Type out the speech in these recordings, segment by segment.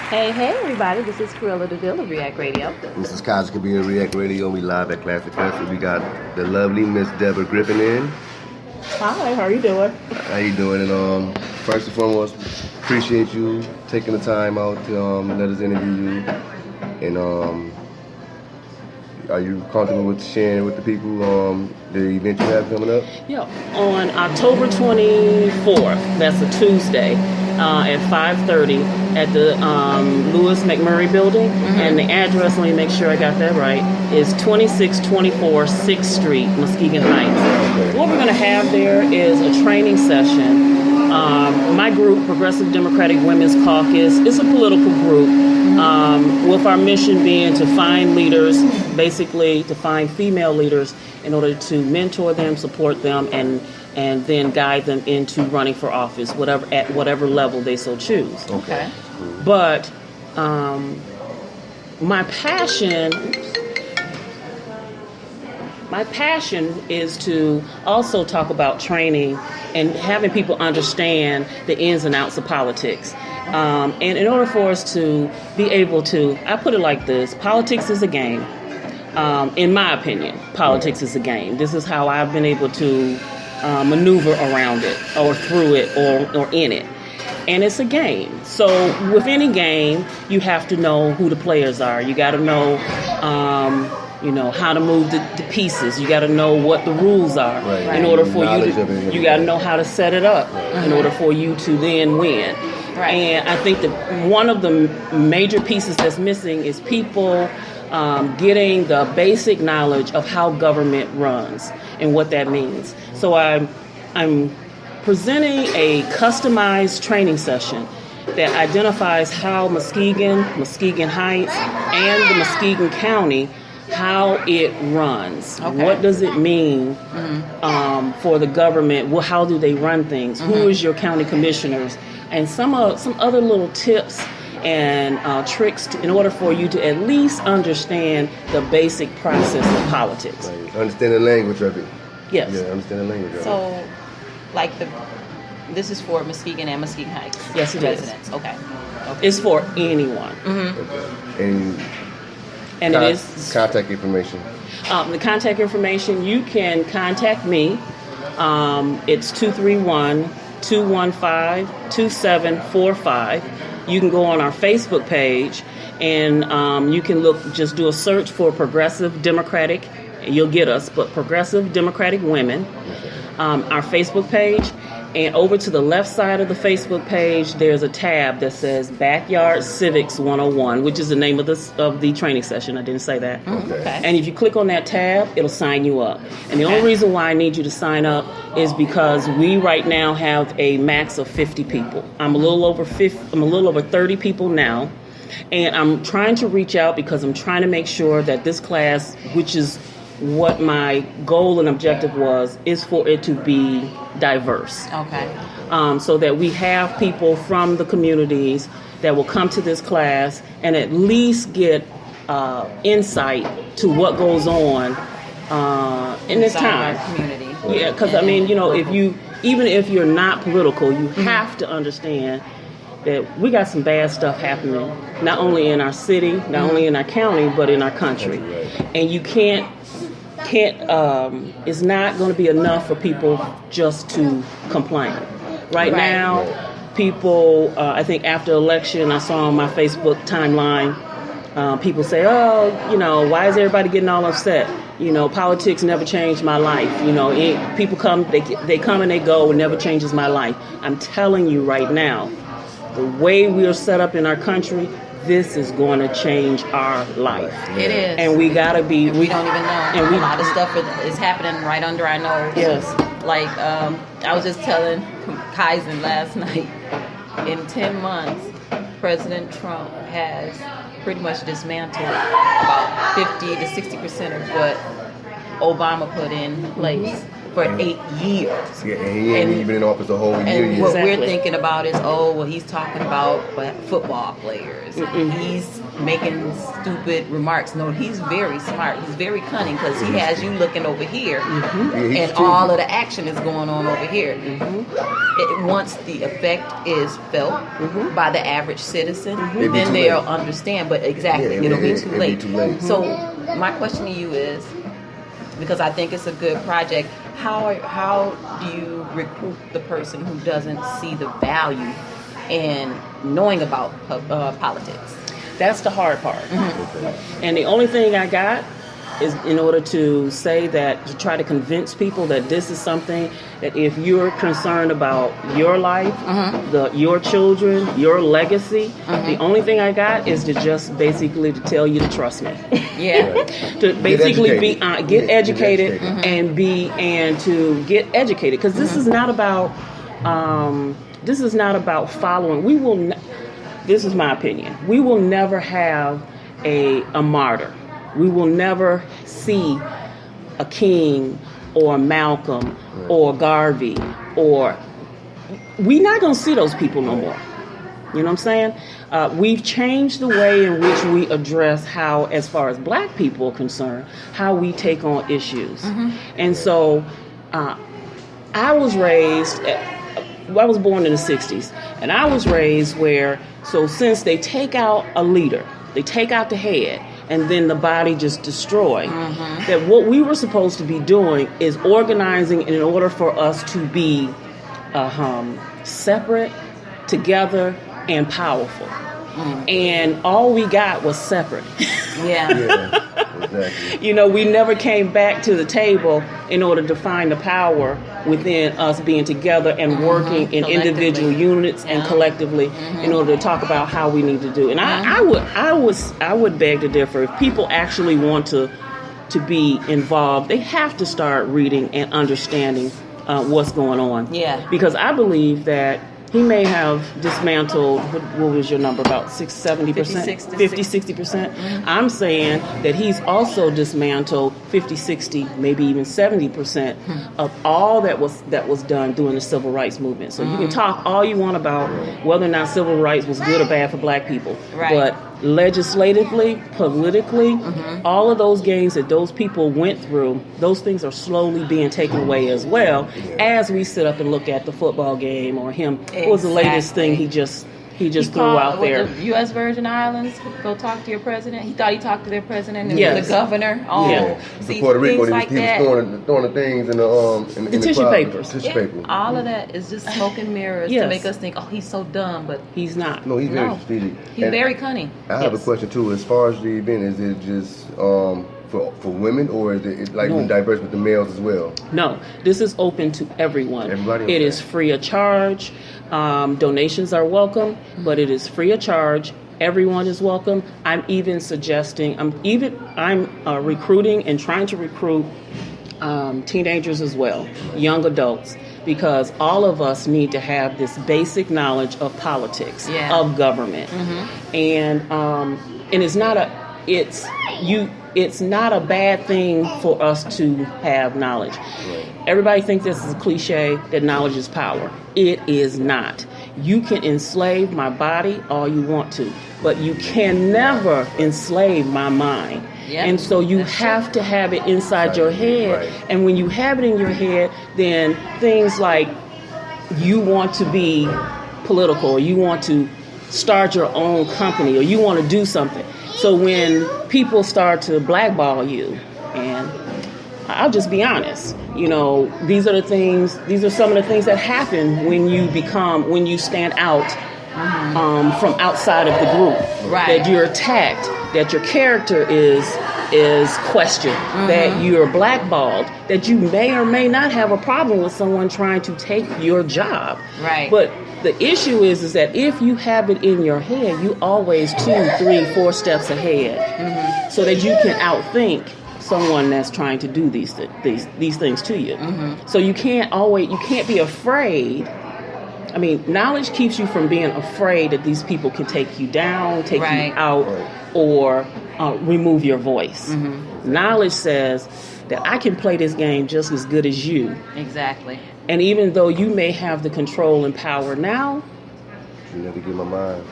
Hey, everybody, this is Cruella DeVille of React Radio. This is Caucus of React Radio. We live at Classic Fest. We got the lovely Miss Debra Griffin in. Hi, how are you doing? How you doing? And first and foremost, appreciate you taking the time out to let us interview you. And are you comfortable with sharing with the people the event you have coming up? Yeah, on October 24th, that's a Tuesday, at 5:30 at the Lewis McMurray Building. Mm-hmm. And the address, let me make sure I got that right, is 2624 6th Street, Muskegon Heights. Okay. What we're going to have there is a training session. My group, Progressive Democratic Women's Caucus, is a political group with our mission being to find leaders, basically to find female leaders in order to mentor them, support them, and then guide them into running for office, at whatever level they so choose. Okay. But my passion is to also talk about training and having people understand the ins and outs of politics. And in order for us to be able to, I put it like this, politics is a game. In my opinion, politics is a game. This is how I've been able to maneuver around it or through it or in it. And it's a game. So with any game, you have to know who the players are. You got to know how to move the pieces. You got to know what the rules are in order for you got to know how to set it up in order for you to then win. Right. And I think that one of the major pieces that's missing is people getting the basic knowledge of how government runs and what that means. So I'm presenting a customized training session that identifies how Muskegon Heights, and the Muskegon County, how it runs. Okay. What does it mean for the government? Well, how do they run things? Mm-hmm. Who is your county commissioners? And some other little tips and tricks in order for you to at least understand the basic process of politics. Right. Understand the language of it. Yes. Yeah, understand the language of it. So, this is for Muskegon and Muskegon Heights yes, it residents. Is. Okay. It's for anyone. Mm-hmm. Okay. And it is contact information. The contact information, you can contact me. It's 231-215-2745. You can go on our Facebook page and you can just do a search for Progressive Democratic. You'll get us, but Progressive Democratic Women. Our Facebook page. And over to the left side of the Facebook page, there's a tab that says Backyard Civics 101, which is the name of the training session. I didn't say that. Okay. And if you click on that tab, it'll sign you up. And the only reason why I need you to sign up is because we right now have a max of 50 people. I'm a little over 30 people now. And I'm trying to reach out because I'm trying to make sure that this class, which is what my goal and objective was, is for it to be diverse. Okay. So that we have people from the communities that will come to this class and at least get insight to what goes on in this time. Our community. Yeah, because if you're not political, you have to understand that we got some bad stuff happening, not only in our city, not only in our county, but in our country. And you can't it's not going to be enough for people just to complain. Right now, people, I think after election, I saw on my Facebook timeline, people say, why is everybody getting all upset? Politics never changed my life. People come, they come and they go, it never changes my life. I'm telling you right now, the way we are set up in our country, this is going to change our life. It is. And we got to be... We don't even know. And a lot of stuff is happening right under our nose. Yes. Like, I was just telling Kaizen last night, in 10 months, President Trump has pretty much dismantled about 50 to 60% of what Obama put in place for 8 years. Yeah, and he ain't even in office a whole year And yet. what Exactly. we're thinking about is, he's talking about football players. He's making stupid remarks. No, he's very smart. He's very cunning because he has you looking over here, Yeah, he's and too- all of the action is going on over here. Once the effect is felt by the average citizen, It'd be then too they'll late. understand. But exactly, Yeah, it'll be it'd too be late. too late. So my question to you is, because I think it's a good project, how do you recruit the person who doesn't see the value in knowing about politics? That's the hard part. Okay. And the only thing I got is in order to say that, to try to convince people that this is something that if you're concerned about your life, your children, your legacy, the only thing I got is to just basically to tell you to trust me. Yeah. To basically educated. get educated educated. and to get educated, because this is not about following. This is my opinion. We will never have a martyr. We will never see a King or a Malcolm or Garvey, or we're not going to see those people no more. You know what I'm saying? We've changed the way in which we address how, as far as black people are concerned, how we take on issues. And so I was born in the 60s, and I was raised where, so since they take out a leader, they take out the head, and then the body just destroyed, that what we were supposed to be doing is organizing in order for us to be separate, together, and powerful. And all we got was separate. Yeah. Yeah, exactly. You know, we never came back to the table in order to find the power within us being together and working in individual units and collectively in order to talk about how we need to do. And I would beg to differ. If people actually want to be involved, they have to start reading and understanding what's going on. Yeah. Because I believe that he may have dismantled, what was your number, about 70%? 50-60%. I'm saying that he's also dismantled 50-60, maybe even 70% of all that was done during the civil rights movement. So you can talk all you want about whether or not civil rights was good or bad for black people. Right. But legislatively, politically, all of those gains that those people went through, those things are slowly being taken away as well, as we sit up and look at the football game or him. What was the latest thing he just threw out there? The U.S. Virgin Islands, go talk to your president. He thought he talked to their president and Yes. the governor. Yeah. See, To Puerto Rico, things like he was that. throwing the things in the The tissue crowd. papers. Tissue Yeah, paper. all of that is just smoke and mirrors to Yes. make us think, he's so dumb, but He's not. No, he's very No. strategic. he's And very cunning. I have a Yes. question too. As far as the event, is it just for women, or is it like No. diverse with the males as well? No, this is open to everyone. Everybody? It Okay. is free of charge. Donations are welcome, but it is free of charge. Everyone is welcome. I'm even suggesting, I'm recruiting and trying to recruit teenagers as well, young adults, because all of us need to have this basic knowledge of politics, Yeah. of government, and it's not a bad thing for us to have knowledge. Everybody thinks this is a cliche, that knowledge is power. It is not. You can enslave my body all you want to, but you can never enslave my mind. Yep. And so you have to have it inside your head. Right. And when you have it in your head, then things like you want to be political, or you want to start your own company, or you want to do something. So when people start to blackball you, and I'll just be honest, these are some of the things that happen when you stand out from outside of the group. Right. That you're attacked, that your character is questioned, that you're blackballed, that you may or may not have a problem with someone trying to take your job. Right. But the issue is that if you have it in your head, you always 2, 3, 4 steps ahead, so that you can outthink someone that's trying to do these things to you. So you can't be afraid. I mean, knowledge keeps you from being afraid that these people can take you down, take you out, or remove your voice. Knowledge says, that I can play this game just as good as you. Exactly. And even though you may have the control and power now, you have to get my mind.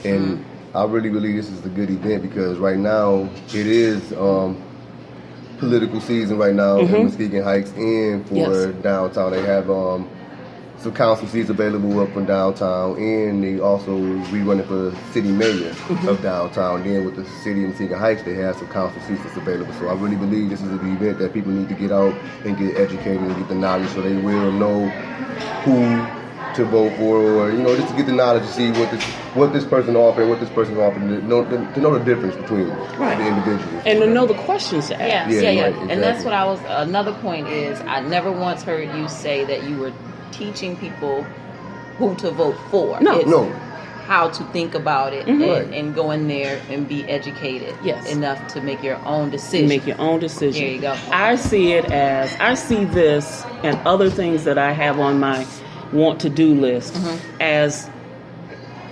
And I really believe this is a good event because right now it is political season right now in Muskegon Heights and for downtown. They have some council seats available up in downtown, and they also rerunning for city mayor of downtown. Then with the city of Muskegon Heights, they have some council seats that's available. So I really believe this is an event that people need to get out and get educated and get the knowledge so they will know who to vote for, or just to get the knowledge to see what this person offering, what this person offering, to know the difference between the individuals, and to know the questions to ask. Yeah. Right, exactly. And that's what I was. Another point is, I never once heard you say that you were teaching people who to vote for. No. How to think about it and go in there and be educated enough to make your own decision. Make your own decision. There you go. I see this and other things that I have on my want to do list as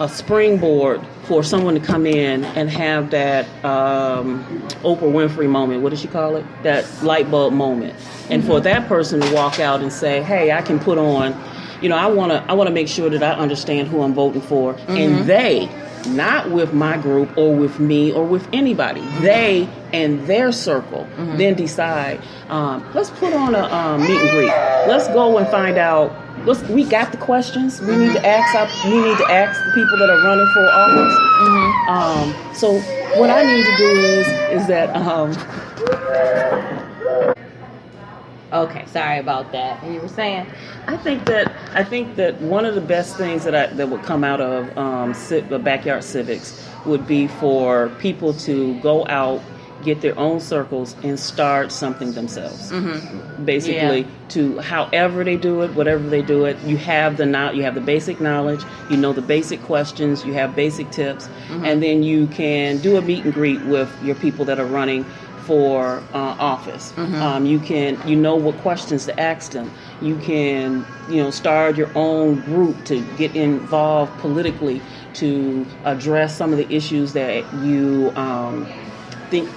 a springboard for someone to come in and have that Oprah Winfrey moment. What does she call it? That light bulb moment. And for that person to walk out and say, hey, I can put on, I want to make sure that I understand who I'm voting for. And they, not with my group or with me or with anybody, they and their circle then decide, let's put on a meet and greet. Let's go and find out. We got the questions. We need to ask. We need to ask the people that are running for office. So what I need to do is that. Okay, sorry about that. And you were saying? I think that one of the best things that would come out of the backyard civics would be for people to go out, get their own circles, and start something themselves. Basically, to however they do it, whatever they do it, you have the basic knowledge, you know the basic questions, you have basic tips, and then you can do a meet and greet with your people that are running for office. You know what questions to ask them. You can start your own group to get involved politically to address some of the issues that you think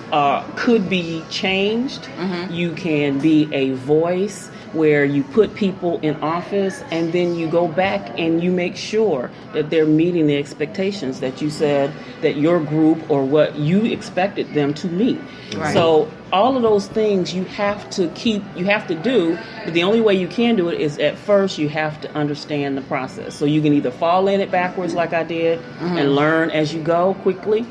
could be changed. You can be a voice where you put people in office and then you go back and you make sure that they're meeting the expectations that you said that your group or what you expected them to meet. Right. So all of those things you have to do, but the only way you can do it is at first you have to understand the process. So you can either fall in it backwards like I did and learn as you go quickly,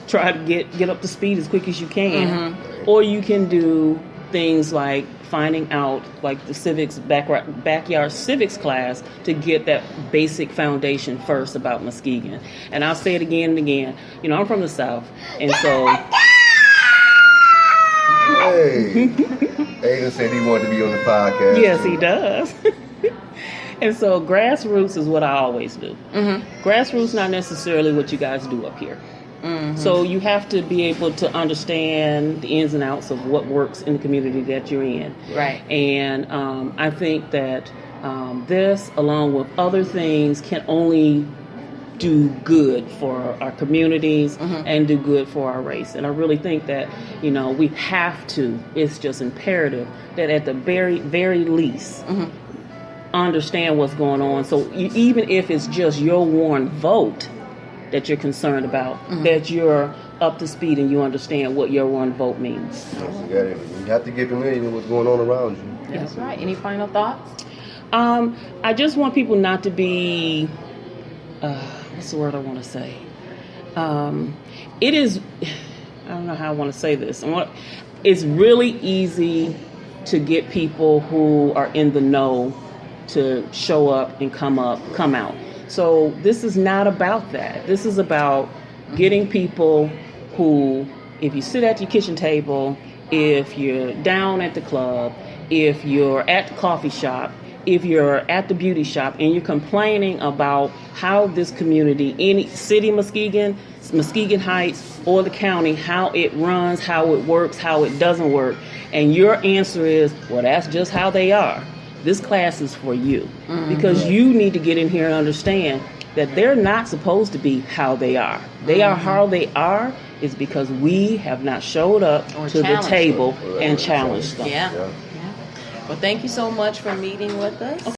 try to get up to speed as quick as you can, or you can do things like finding out, like the civics backyard civics class, to get that basic foundation first about Muskegon. And I'll say it again and again. I'm from the South, and so. Hey, Aiden said he wanted to be on the podcast. Yes, he does. And so grassroots is what I always do. Grassroots not necessarily what you guys do up here. So you have to be able to understand the ins and outs of what works in the community that you're in. Right. And I think that this, along with other things, can only do good for our communities and do good for our race. And I really think that, we have to, it's just imperative that at the very, very least, understand what's going on. So even if it's just your one vote that you're concerned about, that you're up to speed and you understand what your one vote means. You have to get familiar with what's going on around you. That's right. Any final thoughts? I just want people not to be, what's the word I want to say? It is, I don't know how I want to say this. It's really easy to get people who are in the know to show up and come out. So this is not about that. This is about getting people who, if you sit at your kitchen table, if you're down at the club, if you're at the coffee shop, if you're at the beauty shop and you're complaining about how this community, any city, Muskegon Heights, or the county, how it runs, how it works, how it doesn't work, and your answer is, well, that's just how they are. This class is for you, because you need to get in here and understand that they're not supposed to be how they are. They are how they are is because we have not showed up Or to the challenged table them. and challenged them. Yeah. Well, thank you so much for meeting with us.